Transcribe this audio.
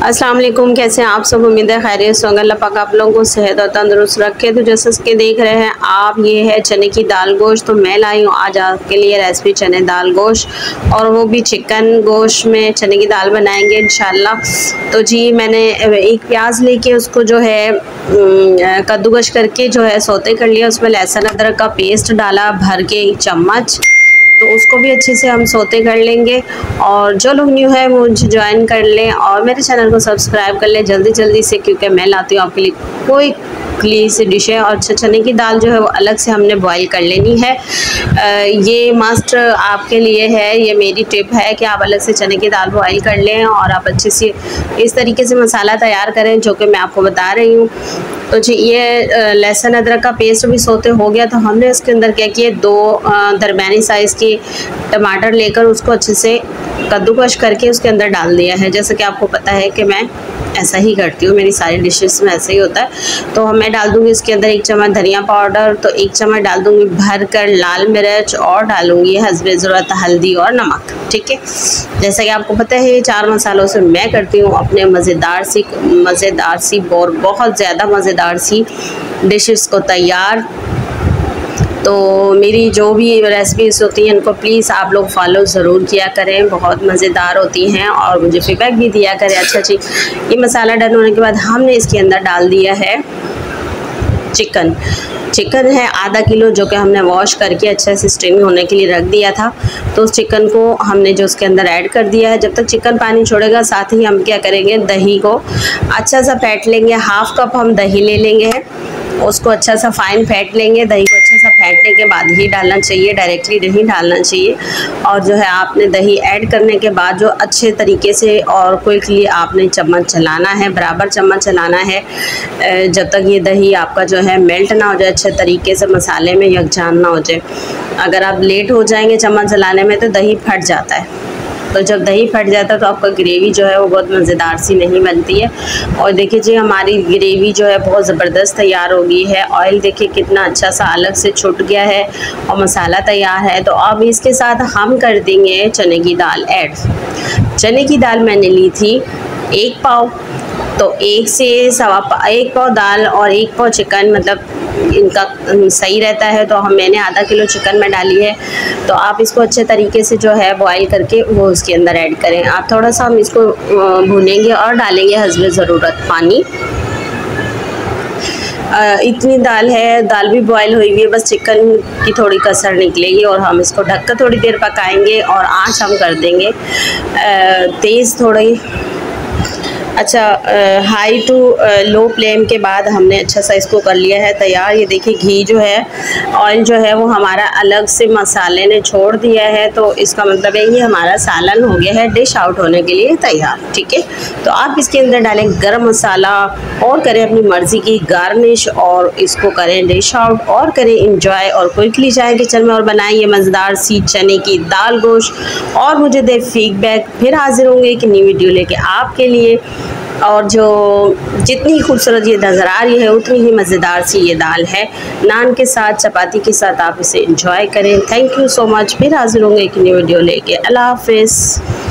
अस्सलाम वालेकुम, कैसे हैं आप सब। उम्मीद है खैरियत से होंगे। अल्लाह पाक आप लोगों को सेहत और तंदुरुस्त रखे। तो जैसे कि देख रहे हैं आप, ये है चने की दाल गोश्त। तो मैं लाई हूँ आज आपके लिए रेसिपी चने दाल गोश्त, और वो भी चिकन गोश्त में चने की दाल बनाएंगे इंशाल्लाह। तो जी मैंने एक प्याज लेके उसको जो है कद्दूकश करके जो है सौते कर लिया। उसमें लहसुन अदरक का पेस्ट डाला भर के 1 चम्मच। तो उसको भी अच्छे से हम सौते कर लेंगे। और जो लोग न्यू है वो मुझे ज्वाइन कर लें और मेरे चैनल को सब्सक्राइब कर लें जल्दी जल्दी से, क्योंकि मैं लाती हूँ आपके लिए कोई क्ली सी डिश है। और चने की दाल जो है वो अलग से हमने बॉईल कर लेनी है। ये मस्ट आपके लिए है, ये मेरी टिप है कि आप अलग से चने की दाल बॉईल कर लें और आप अच्छे से इस तरीके से मसाला तैयार करें जो कि मैं आपको बता रही हूँ। तो जी ये लहसुन अदरक का पेस्ट भी सौते हो गया। तो हमने इसके अंदर क्या किया, 2 दरमियानी साइज़ की टमाटर लेकर उसको अच्छे से कद्दूकश करके उसके अंदर डाल दिया है। जैसे कि आपको पता है कि मैं ऐसा ही करती हूँ, मेरी सारी डिशेस में ऐसा ही होता है। तो मैं डाल दूँगी इसके अंदर 1 चम्मच धनिया पाउडर, तो 1 चम्मच डाल दूँगी भर कर लाल मिर्च, और डालूँगी हस्बे ज़रूरत हल्दी और नमक। ठीक है, जैसा कि आपको पता है 4 मसालों से मैं करती हूँ अपने मज़ेदार सी और बहुत ज़्यादा मज़ेदार सी डिशेस को तैयार। तो मेरी जो भी रेसिपीज़ होती हैं इनको प्लीज़ आप लोग फॉलो ज़रूर किया करें, बहुत मज़ेदार होती हैं और मुझे फीडबैक भी दिया करें। अच्छा जी, ये मसाला डन होने के बाद हमने इसके अंदर डाल दिया है चिकन है आधा किलो, जो कि हमने वॉश करके अच्छे से स्टीम होने के लिए रख दिया था। तो उस चिकन को हमने जो उसके अंदर ऐड कर दिया है। जब तक चिकन पानी छोड़ेगा साथ ही हम क्या करेंगे, दही को अच्छा सा फेंट लेंगे। 1/2 कप हम दही ले लेंगे, उसको अच्छा सा फाइन फेंट लेंगे। दही को अच्छा सा फेंटने के बाद ही डालना चाहिए, डायरेक्टली नहीं डालना चाहिए। और जो है आपने दही ऐड करने के बाद जो अच्छे तरीके से और क्विकली आपने चम्मच चलाना है, बराबर चम्मच चलाना है जब तक ये दही आपका जो है मेल्ट ना हो जाए, अच्छे तरीके से मसाले में यकजान ना हो जाए। अगर आप लेट हो जाएंगे चम्मच चलाने में तो दही फट जाता है। तो जब दही फट जाता है तो आपका ग्रेवी जो है वो बहुत मज़ेदार सी नहीं बनती है। और देखिए जी हमारी ग्रेवी जो है बहुत ज़बरदस्त तैयार हो गई है। ऑयल देखिए कितना अच्छा सा अलग से छूट गया है और मसाला तैयार है। तो अब इसके साथ हम कर देंगे चने की दाल ऐड। चने की दाल मैंने ली थी 1 पाव, तो 1 से 1 पाव दाल और 1 पाव चिकन, मतलब इनका सही रहता है। तो मैंने आधा किलो चिकन में डाली है। तो आप इसको अच्छे तरीके से जो है बॉईल करके वो उसके अंदर ऐड करें। आप थोड़ा सा हम इसको भूनेंगे और डालेंगे हस्बे ज़रूरत पानी। इतनी दाल है, दाल भी बॉईल हुई हुई है, बस चिकन की थोड़ी कसर निकलेगी और हम इसको ढककर थोड़ी देर पकाएंगे। और आँच हम कर देंगे तेज़ थोड़ी, अच्छा हाई टू लो फ्लेम के बाद हमने अच्छा सा इसको कर लिया है तैयार। ये देखिए घी जो है, ऑयल जो है वो हमारा अलग से मसाले ने छोड़ दिया है। तो इसका मतलब है ये हमारा सालन हो गया है डिश आउट होने के लिए तैयार। ठीक है, तो आप इसके अंदर डालें गरम मसाला और करें अपनी मर्ज़ी की गार्निश और इसको करें डिश आउट और करें इंजॉय। और क्विकली जाए किचन में और बनाइए मज़ेदार सी चने की दाल गोश्त और मुझे दे फीडबैक। फिर हाजिर होंगे एक नई वीडियो लेके आपके लिए। और जो जितनी खूबसूरत ये नज़र आ रही है उतनी ही मज़ेदार सी ये दाल है। नान के साथ, चपाती के साथ आप इसे एंजॉय करें। Thank you so much. फिर हाजिर होंगे एक नई वीडियो लेके। अल्लाह हाफ़िज़।